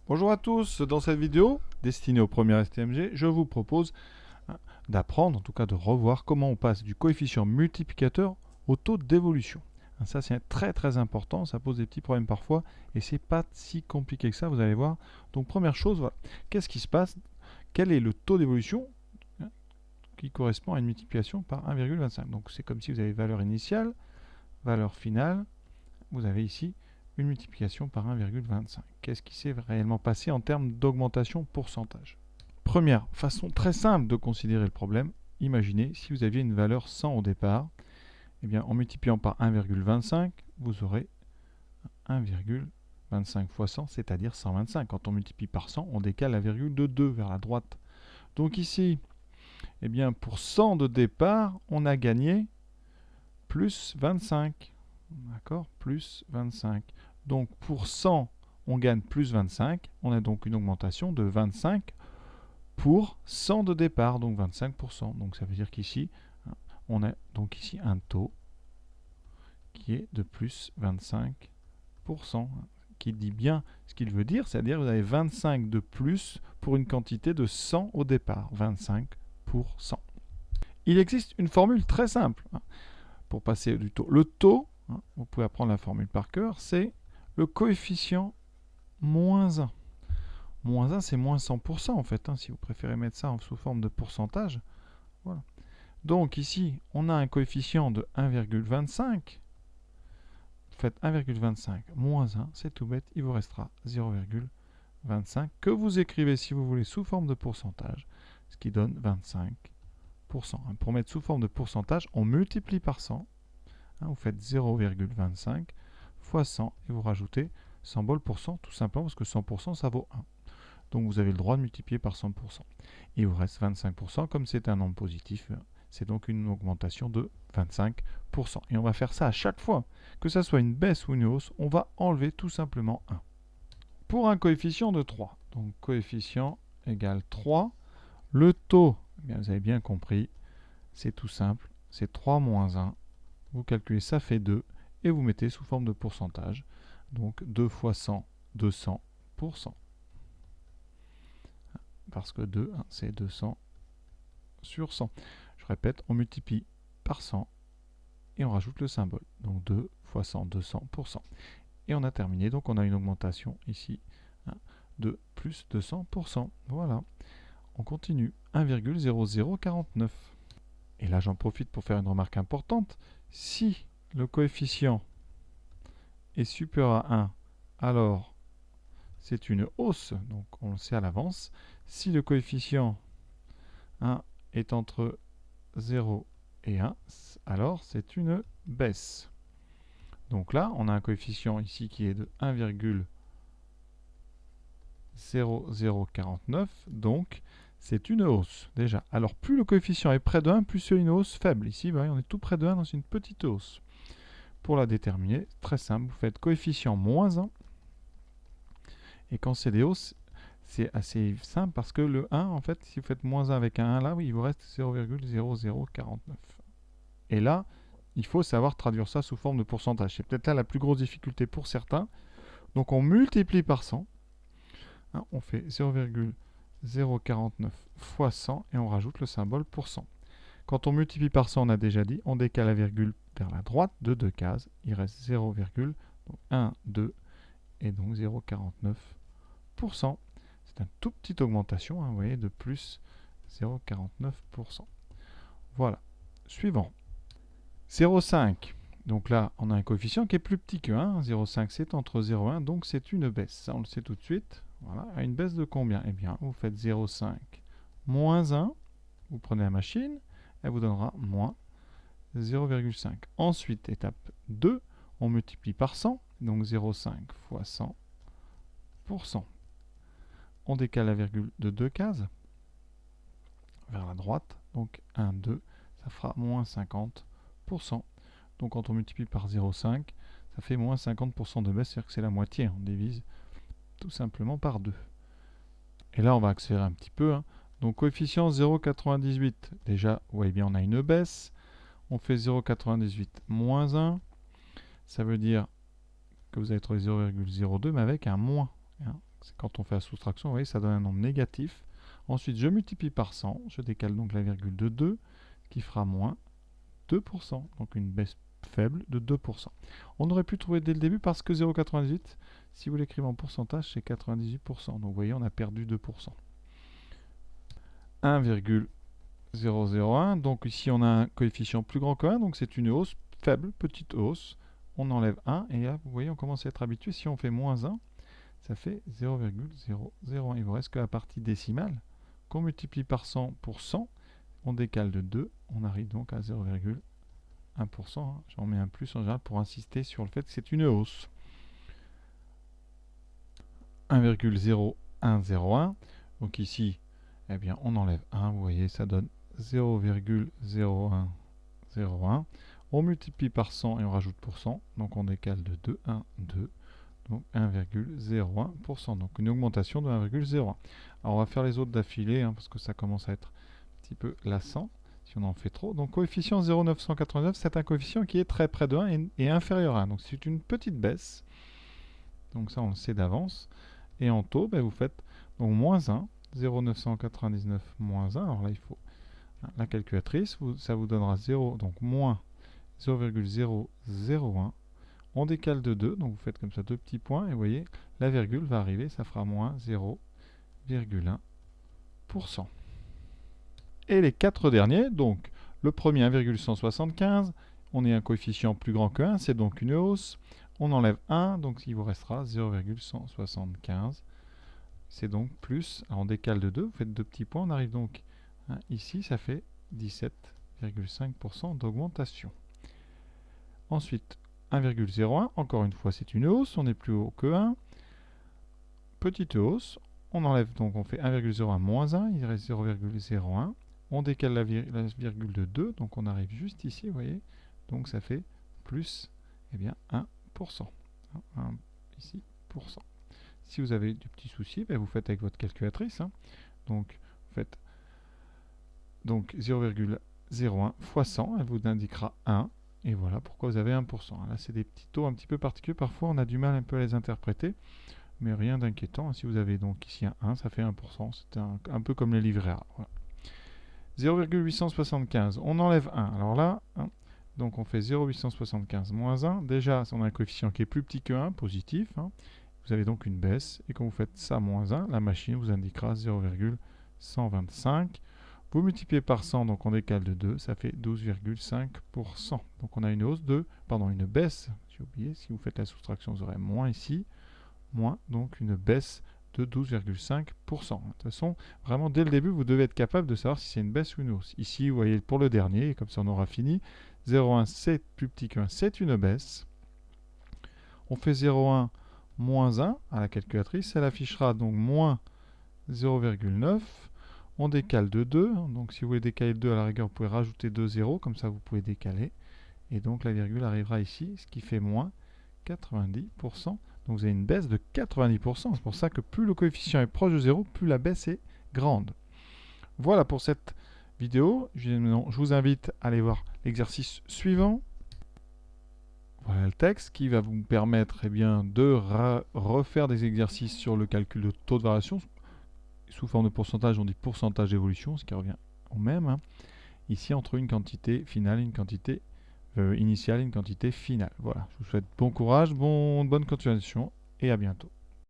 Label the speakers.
Speaker 1: Bonjour à tous, dans cette vidéo destinée au premier STMG, je vous propose d'apprendre, en tout cas de revoir comment on passe du coefficient multiplicateur au taux d'évolution. Ça c'est très important, ça pose des petits problèmes parfois et c'est pas si compliqué que ça, vous allez voir. Donc première chose, voilà. Qu'est-ce qui se passe? Quel est le taux d'évolution qui correspond à une multiplication par 1,25? Donc c'est comme si vous avez valeur initiale, valeur finale, vous avez ici une multiplication par 1,25. Qu'est-ce qui s'est réellement passé en termes d'augmentation pourcentage? Première façon très simple de considérer le problème, imaginez si vous aviez une valeur 100 au départ, eh bien en multipliant par 1,25, vous aurez 1,25 fois 100, c'est-à-dire 125. Quand on multiplie par 100, on décale la virgule de 2 vers la droite. Donc ici, eh bien pour 100 de départ, on a gagné plus 25. D'accord, plus 25. Donc pour 100, on gagne plus 25. On a donc une augmentation de 25 pour 100 de départ, donc 25%. Donc ça veut dire qu'ici, on a donc ici un taux qui est de plus 25%, qui dit bien ce qu'il veut dire, c'est-à-dire que vous avez 25 de plus pour une quantité de 100 au départ, 25 pour 100. Il existe une formule très simple pour passer du taux. Le taux, vous pouvez apprendre la formule par cœur, c'est le coefficient moins 1. Moins 1, c'est moins 100% en fait, si vous préférez mettre ça sous forme de pourcentage. Voilà. Donc ici, on a un coefficient de 1,25. Faites 1,25 moins 1, c'est tout bête, il vous restera 0,25 que vous écrivez si vous voulez sous forme de pourcentage, ce qui donne 25%. Pour mettre sous forme de pourcentage, on multiplie par 100. Vous faites 0,25 fois 100 et vous rajoutez 100 bols pour cent, tout simplement parce que 100% ça vaut 1. Donc vous avez le droit de multiplier par 100%. Et il vous reste 25%, comme c'est un nombre positif, c'est donc une augmentation de 25%. Et on va faire ça à chaque fois, que ça soit une baisse ou une hausse, on va enlever tout simplement 1. Pour un coefficient de 3, donc coefficient égale 3, le taux, eh bien, vous avez bien compris, c'est tout simple, c'est 3 moins 1. Vous calculez, ça fait 2, et vous mettez sous forme de pourcentage. Donc 2 fois 100, 200%. Parce que 2, c'est 200 sur 100. Je répète, on multiplie par 100 et on rajoute le symbole. Donc 2 fois 100, 200%. Et on a terminé, donc on a une augmentation ici de plus 200%. Voilà. On continue. 1,0049. Et là, j'en profite pour faire une remarque importante. Si le coefficient est supérieur à 1, alors c'est une hausse, donc on le sait à l'avance. Si le coefficient est entre 0 et 1, alors c'est une baisse. Donc là, on a un coefficient ici qui est de 1,0049, donc c'est une hausse déjà. Alors plus le coefficient est près de 1, plus c'est une hausse faible. Ici, vous voyez, on est tout près de 1 dans une petite hausse. Pour la déterminer, très simple, vous faites coefficient moins 1. Et quand c'est des hausses, c'est assez simple parce que le 1, en fait, si vous faites moins 1 avec un 1 là, oui, il vous reste 0,0049. Et là, il faut savoir traduire ça sous forme de pourcentage. C'est peut-être là la plus grosse difficulté pour certains. Donc on multiplie par 100. On fait 0,049 fois 100 et on rajoute le symbole pour 100. Quand on multiplie par 100, on a déjà dit, on décale la virgule vers la droite de 2 cases. Il reste 0, donc 1, 2 et donc 0,49%. C'est une toute petite augmentation, vous voyez, de plus 0,49%. Voilà. Suivant. 0,5. Donc là, on a un coefficient qui est plus petit que 1. 0,5, c'est entre 0 et 1, donc c'est une baisse. Ça, on le sait tout de suite. Voilà. À une baisse de combien? Eh bien, vous faites 0,5 moins 1. Vous prenez la machine, elle vous donnera moins 0,5. Ensuite, étape 2, on multiplie par 100. Donc 0,5 fois 100%. On décale la virgule de 2 cases vers la droite. Donc 1, 2, ça fera moins 50%. Donc quand on multiplie par 0,5, ça fait moins 50% de baisse, c'est-à-dire que c'est la moitié. On divise tout simplement par 2. Et là, on va accélérer un petit peu. Donc coefficient 0,98. Déjà, vous voyez bien, on a une baisse. On fait 0,98 moins 1. Ça veut dire que vous allez trouver 0,02, mais avec un moins. Quand on fait la soustraction, vous voyez, ça donne un nombre négatif. Ensuite, je multiplie par 100, je décale donc la virgule de 2, qui fera moins 2%, donc une baisse faible de 2%. On aurait pu trouver dès le début parce que 0,98, si vous l'écrivez en pourcentage, c'est 98%. Donc vous voyez, on a perdu 2%. 1,001, donc ici on a un coefficient plus grand que 1, donc c'est une hausse faible, petite hausse. On enlève 1 et là, vous voyez, on commence à être habitué. Si on fait moins 1, ça fait 0,001. Il vous reste que la partie décimale qu'on multiplie par 100 pour 100. On décale de 2, on arrive donc à 0,1%. J'en mets un plus en général pour insister sur le fait que c'est une hausse. 1,0101. Donc ici, eh bien, on enlève 1. Vous voyez, ça donne 0,0101. On multiplie par 100 et on rajoute pour 100. Donc on décale de 2, 1, 2. Donc 1,01%. Donc une augmentation de 1,01. Alors on va faire les autres d'affilée parce que ça commence à être un petit peu lassant si on en fait trop. Donc coefficient 0,989, c'est un coefficient qui est très près de 1 et inférieur à 1. Donc c'est une petite baisse. Donc ça on le sait d'avance. Et en taux, vous faites donc moins 1, 0,999 moins 1. Alors là il faut la calculatrice, ça vous donnera 0, donc moins 0,001. On décale de 2, donc vous faites comme ça deux petits points, et vous voyez, la virgule va arriver, ça fera moins 0,1%. Et les quatre derniers, donc le premier 1,175, on est un coefficient plus grand que 1, c'est donc une hausse. On enlève 1, donc il vous restera 0,175. C'est donc plus, alors on décale de 2, vous faites deux petits points, on arrive donc ici, ça fait 17,5% d'augmentation. Ensuite, 1,01, encore une fois c'est une hausse, on est plus haut que 1. Petite hausse, on enlève donc, on fait 1,01 moins 1, il reste 0,01. On décale la virgule de 2, donc on arrive juste ici, vous voyez. Donc ça fait plus, eh bien, 1%. Ici, %. Si vous avez des petits soucis, vous faites avec votre calculatrice. Donc, vous faites 0,01 fois 100, elle vous indiquera 1. Et voilà pourquoi vous avez 1%. Là, c'est des petits taux un petit peu particuliers. Parfois, on a du mal un peu à les interpréter. Mais rien d'inquiétant. Si vous avez donc ici un 1, ça fait 1%. C'est un peu comme les livrets A. Voilà. 0,875. On enlève 1. Alors là, donc on fait 0,875 moins 1. Déjà, on a un coefficient qui est plus petit que 1, positif. Vous avez donc une baisse. Et quand vous faites ça moins 1, la machine vous indiquera 0,125. Vous multipliez par 100, donc on décale de 2, ça fait 12,5%. Donc on a une hausse une baisse, j'ai oublié, si vous faites la soustraction, vous aurez moins ici, moins, donc une baisse de 12,5%. De toute façon, vraiment, dès le début, vous devez être capable de savoir si c'est une baisse ou une hausse. Ici, vous voyez, pour le dernier, et comme ça on aura fini, 0,1, c'est plus petit que 1, c'est une baisse. On fait 0,1 moins 1 à la calculatrice, elle affichera donc moins 0,9. On décale de 2, donc si vous voulez décaler de 2 à la rigueur, vous pouvez rajouter 2 zéros, comme ça vous pouvez décaler. Et donc la virgule arrivera ici, ce qui fait moins 90%. Donc vous avez une baisse de 90%. C'est pour ça que plus le coefficient est proche de 0, plus la baisse est grande. Voilà pour cette vidéo. Je vous invite à aller voir l'exercice suivant. Voilà le texte qui va vous permettre de refaire des exercices sur le calcul de taux de variation. Sous forme de pourcentage, on dit pourcentage d'évolution, ce qui revient au même. Ici, entre une quantité finale et une quantité initiale et une quantité finale. Voilà, je vous souhaite bon courage, bonne continuation et à bientôt.